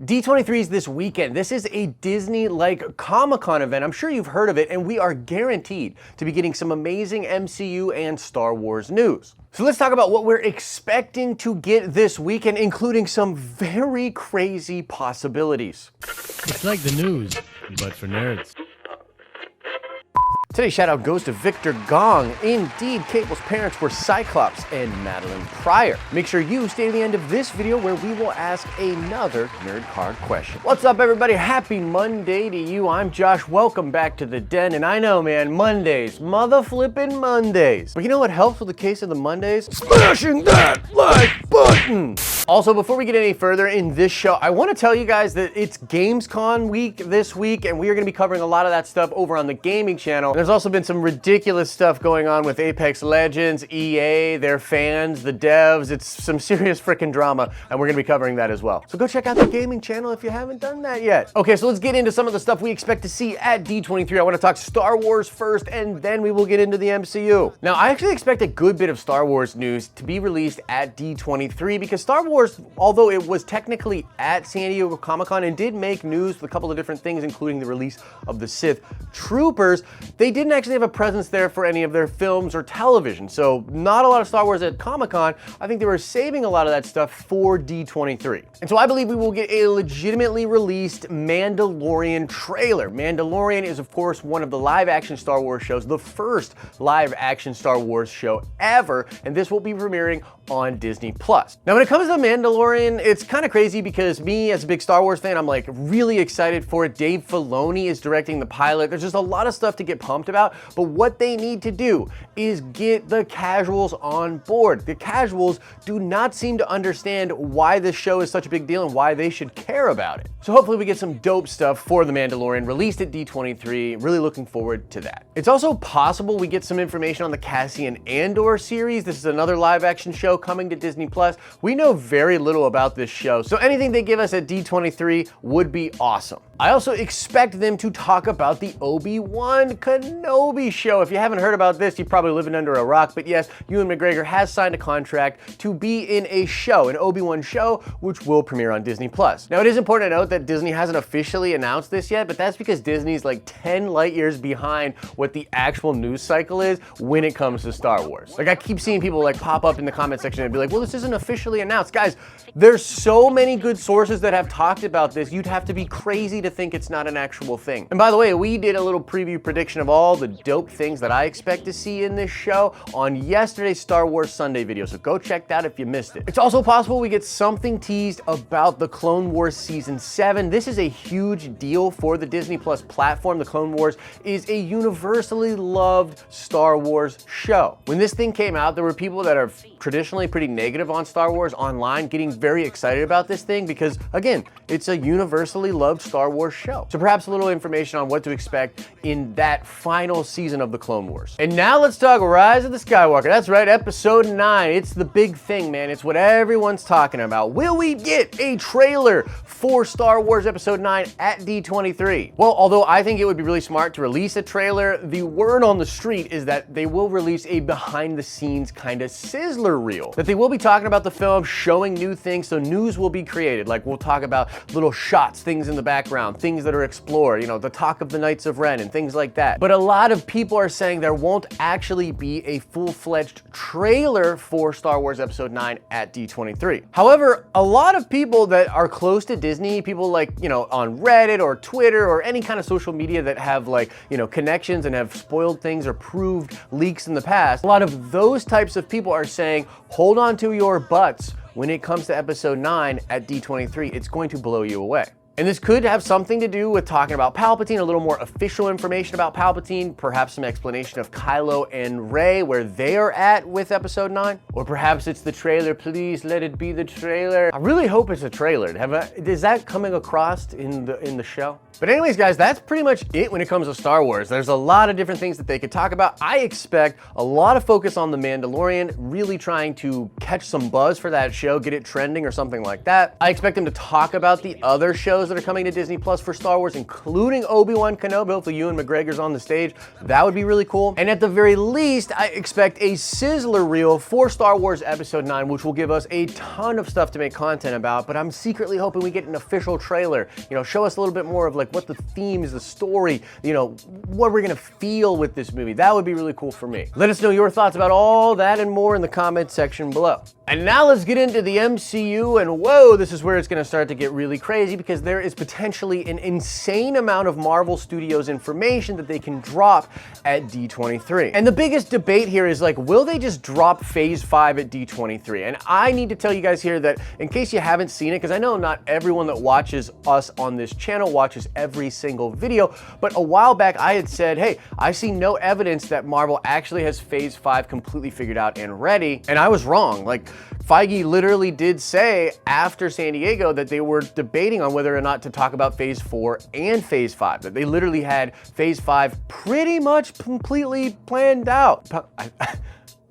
D23 is this weekend. This is a Disney-like Comic-Con event. I'm sure you've heard of it, and we are guaranteed to be getting some amazing MCU and Star Wars news. So let's talk about what we're expecting to get this weekend, including some very crazy possibilities. It's like the news, but for nerds. Today's shout out goes to Victor Gong. Indeed, Cable's parents were Cyclops and Madeline Pryor. Make sure you stay to the end of this video where we will ask another nerd card question. What's up, everybody? Happy Monday to you. I'm Josh. Welcome back to the den. And I know, man, Mondays, mother flippin' Mondays. But you know what helps with the case of the Mondays? Smashing that like button. Also, before we get any further in this show, I want to tell you guys that it's Gamescom week this week, and we are going to be covering a lot of that stuff over on the gaming channel. There's also been some ridiculous stuff going on with Apex Legends, EA, their fans, the devs. It's some serious freaking drama, and we're going to be covering that as well. So go check out the gaming channel if you haven't done that yet. Okay, so let's get into some of the stuff we expect to see at D23. I want to talk Star Wars first, and then we will get into the MCU. Now, I actually expect a good bit of Star Wars news to be released at D23 because Star Wars, although it was technically at San Diego Comic-Con and did make news with a couple of different things, including the release of the Sith Troopers, they didn't actually have a presence there for any of their films or television. So not a lot of Star Wars at Comic-Con. I think they were saving a lot of that stuff for D23. And so I believe we will get a legitimately released Mandalorian trailer. Mandalorian is, of course, one of the live-action Star Wars shows, the first live-action Star Wars show ever, and this will be premiering on Disney+. Now, when it comes to Mandalorian, it's kind of crazy because me, as a big Star Wars fan, I'm like really excited for it. Dave Filoni is directing the pilot. There's just a lot of stuff to get pumped about, but what they need to do is get the casuals on board. The casuals do not seem to understand why this show is such a big deal and why they should care about it. So hopefully we get some dope stuff for The Mandalorian released at D23. Really looking forward to that. It's also possible we get some information on the Cassian Andor series. This is another live action show coming to Disney+. We know very little about this show, so anything they give us at D23 would be awesome. I also expect them to talk about the Obi-Wan Kenobi show. If you haven't heard about this, you're probably living under a rock, but yes, Ewan McGregor has signed a contract to be in a show, an Obi-Wan show, which will premiere on Disney+. Now, it is important to note that Disney hasn't officially announced this yet, but that's because Disney's like 10 light years behind what the actual news cycle is when it comes to Star Wars. Like, I keep seeing people like pop up in the comment section and be like, well, this isn't officially announced. Guys, there's so many good sources that have talked about this, you'd have to be crazy to think it's not an actual thing. And by the way, we did a little preview prediction of all the dope things that I expect to see in this show on yesterday's Star Wars Sunday video, so go check that if you missed it. It's also possible we get something teased about the Clone Wars Season 7. This is a huge deal for the Disney Plus platform. The Clone Wars is a universally loved Star Wars show. When this thing came out, there were people that are traditionally pretty negative on Star Wars online getting very excited about this thing because, again, it's a universally loved Star Wars show. So perhaps a little information on what to expect in that final season of the Clone Wars. And now let's talk Rise of the Skywalker. That's right, episode 9. It's the big thing, man. It's what everyone's talking about. Will we get a trailer for Star Wars episode 9 at D23? Well, although I think it would be really smart to release a trailer, the word on the street is that they will release a behind the scenes kind of sizzler reel. That they will be talking about the film, showing new things, so news will be created. Like, we'll talk about little shots, things in the background, things that are explored, you know, the talk of the Knights of Ren and things like that. But a lot of people are saying there won't actually be a full-fledged trailer for Star Wars episode 9 at D23. However, a lot of people that are close to Disney, people like, you know, on Reddit or Twitter or any kind of social media that have like, you know, connections and have spoiled things or proved leaks in the past, a lot of those types of people are saying, hold on to your butts when it comes to episode 9 at D23. It's going to blow you away. And this could have something to do with talking about Palpatine, a little more official information about Palpatine, perhaps some explanation of Kylo and Rey, where they are at with episode 9. Or perhaps it's the trailer. Please let it be the trailer. I really hope it's a trailer. Is that coming across in the show? But anyways, guys, that's pretty much it when it comes to Star Wars. There's a lot of different things that they could talk about. I expect a lot of focus on The Mandalorian, really trying to catch some buzz for that show, get it trending or something like that. I expect them to talk about the other shows shows that are coming to Disney Plus for Star Wars, including Obi-Wan Kenobi. Hopefully Ewan McGregor's on the stage. That would be really cool. And at the very least, I expect a sizzler reel for Star Wars Episode 9, which will give us a ton of stuff to make content about, but I'm secretly hoping we get an official trailer. You know, show us a little bit more of like what the theme is, the story, you know, what we're gonna feel with this movie. That would be really cool for me. Let us know your thoughts about all that and more in the comment section below. And now let's get into the MCU, and whoa, this is where it's gonna start to get really crazy because there is potentially an insane amount of Marvel Studios information that they can drop at D23. And the biggest debate here is like, will they just drop Phase 5 at D23? And I need to tell you guys here that in case you haven't seen it, because I know not everyone that watches us on this channel watches every single video, but a while back I had said, hey, I see no evidence that Marvel actually has Phase 5 completely figured out and ready, and I was wrong. Like, Feige literally did say after San Diego that they were debating on whether or not to talk about Phase 4 and Phase 5, that they literally had Phase 5 pretty much completely planned out.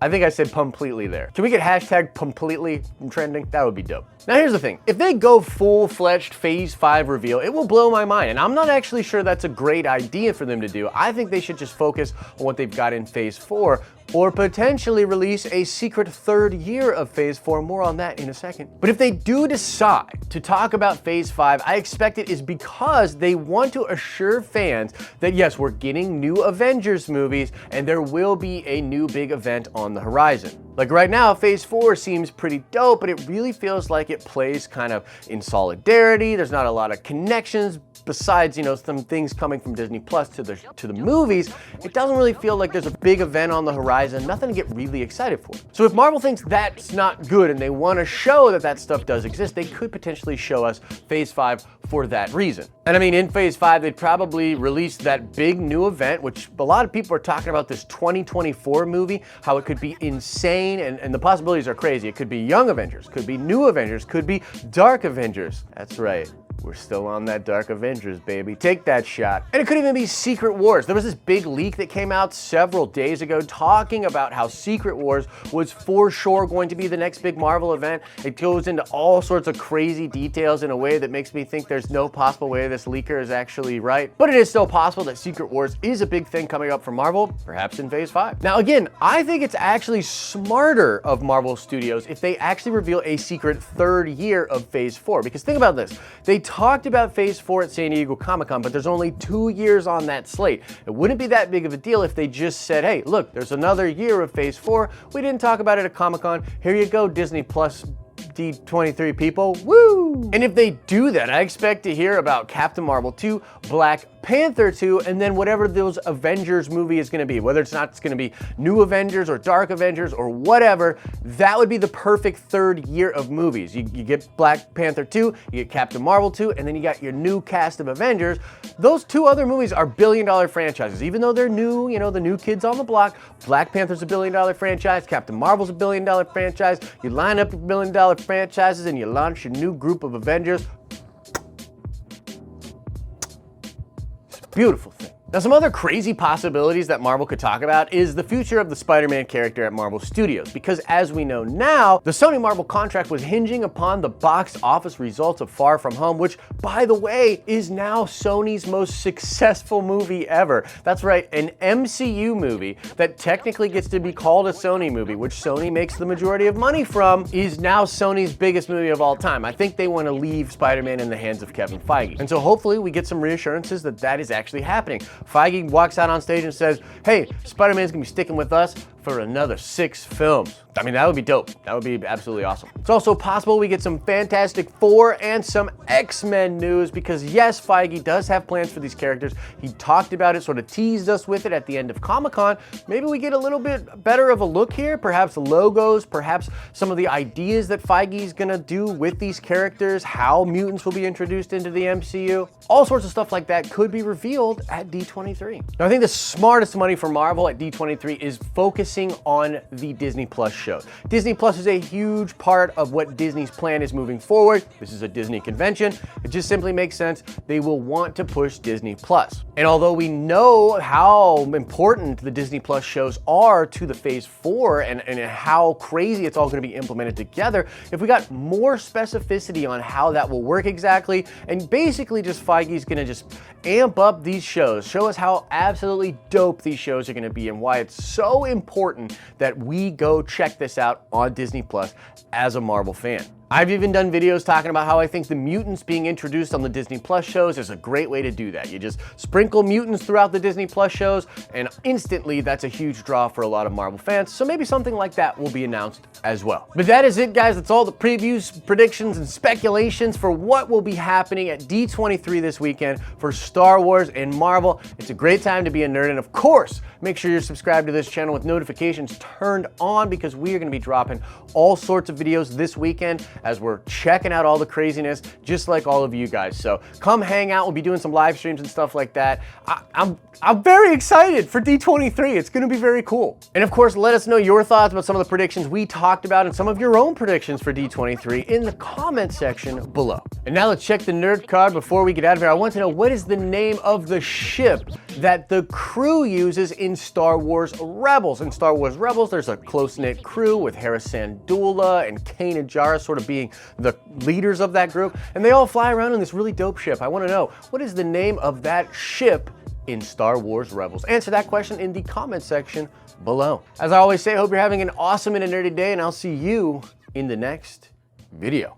I think I said completely there. Can we get hashtag completely trending? That would be dope. Now here's the thing, if they go full-fledged Phase 5 reveal, it will blow my mind, and I'm not actually sure that's a great idea for them to do. I think they should just focus on what they've got in Phase 4, or potentially release a secret third year of Phase 4, more on that in a second. But if they do decide to talk about Phase 5, I expect it is because they want to assure fans that yes, we're getting new Avengers movies, and there will be a new big event on the horizon. Like right now, Phase 4 seems pretty dope, but it really feels like it plays kind of in solidarity. There's not a lot of connections besides, you know, some things coming from Disney Plus to the movies. It doesn't really feel like there's a big event on the horizon, nothing to get really excited for. So if Marvel thinks that's not good and they want to show that that stuff does exist, they could potentially show us Phase 5 for that reason. And I mean, in Phase 5, they'd probably release that big new event, which a lot of people are talking about, this 2024 movie, how it could be insane, and the possibilities are crazy. It could be Young Avengers, could be New Avengers, could be Dark Avengers. That's right. We're still on that Dark Avengers, baby. Take that shot. And it could even be Secret Wars. There was this big leak that came out several days ago talking about how Secret Wars was for sure going to be the next big Marvel event. It goes into all sorts of crazy details in a way that makes me think there's no possible way this leaker is actually right. But it is still possible that Secret Wars is a big thing coming up for Marvel, perhaps in Phase 5. Now again, I think it's actually smarter of Marvel Studios if they actually reveal a secret third year of Phase 4. Because think about this. They talked about Phase 4 at San Diego Comic-Con, but there's only 2 years on that slate. It wouldn't be that big of a deal if they just said, hey, look, there's another year of Phase 4. We didn't talk about it at Comic-Con. Here you go, Disney Plus D23 people, woo! And if they do that, I expect to hear about Captain Marvel 2, Black Panther 2, and then whatever those Avengers movie is gonna be, whether it's gonna be New Avengers or Dark Avengers or whatever, that would be the perfect third year of movies. You get Black Panther 2, you get Captain Marvel 2, and then you got your new cast of Avengers. Those two other movies are billion-dollar franchises. Even though they're new, you know, the new kids on the block, Black Panther's a billion-dollar franchise, Captain Marvel's a billion-dollar franchise. You line up billion-dollar franchises and you launch your new group of Avengers. It's a beautiful thing. Now, some other crazy possibilities that Marvel could talk about is the future of the Spider-Man character at Marvel Studios, because as we know now, the Sony Marvel contract was hinging upon the box office results of Far From Home, which, by the way, is now Sony's most successful movie ever. That's right, an MCU movie that technically gets to be called a Sony movie, which Sony makes the majority of money from, is now Sony's biggest movie of all time. I think they want to leave Spider-Man in the hands of Kevin Feige. And so hopefully we get some reassurances that that is actually happening. Feige walks out on stage and says, hey, Spider-Man's gonna be sticking with us for another 6 films. I mean, that would be dope. That would be absolutely awesome. It's also possible we get some Fantastic Four and some X-Men news, because yes, Feige does have plans for these characters. He talked about it, sort of teased us with it at the end of Comic-Con. Maybe we get a little bit better of a look here, perhaps logos, perhaps some of the ideas that Feige's gonna do with these characters, how mutants will be introduced into the MCU. All sorts of stuff like that could be revealed at D23. Now, I think the smartest money for Marvel at D23 is focusing focusing on the Disney Plus shows. Disney Plus is a huge part of what Disney's plan is moving forward. This is a Disney convention. It just simply makes sense. They will want to push Disney Plus. And although we know how important the Disney Plus shows are to the Phase 4 and how crazy it's all going to be implemented together, if we got more specificity on how that will work exactly, and basically just Feige's going to just amp up these shows, show us how absolutely dope these shows are going to be and why it's so important that we go check this out on Disney Plus as a Marvel fan. I've even done videos talking about how I think the mutants being introduced on the Disney Plus shows is a great way to do that. You just sprinkle mutants throughout the Disney Plus shows, and instantly that's a huge draw for a lot of Marvel fans. So maybe something like that will be announced as well. But that is it, guys. That's all the previews, predictions, and speculations for what will be happening at D23 this weekend for Star Wars and Marvel. It's a great time to be a nerd, and of course, make sure you're subscribed to this channel with notifications turned on, because we are going to be dropping all sorts of videos this weekend as we're checking out all the craziness, just like all of you guys. So come hang out. We'll be doing some live streams and stuff like that. I'm very excited for D23. It's going to be very cool. And of course, let us know your thoughts about some of the predictions we talked about and some of your own predictions for D23 in the comment section below. And now let's check the nerd card before we get out of here. I want to know, what is the name of the ship that the crew uses in Star Wars Rebels? In Star Wars Rebels, there's a close-knit crew with Hera Syndulla and Kanan Jarrus sort of being the leaders of that group, and they all fly around in this really dope ship. I want to know, what is the name of that ship in Star Wars Rebels? Answer that question in the comment section below. As I always say, I hope you're having an awesome and a nerdy day, and I'll see you in the next video.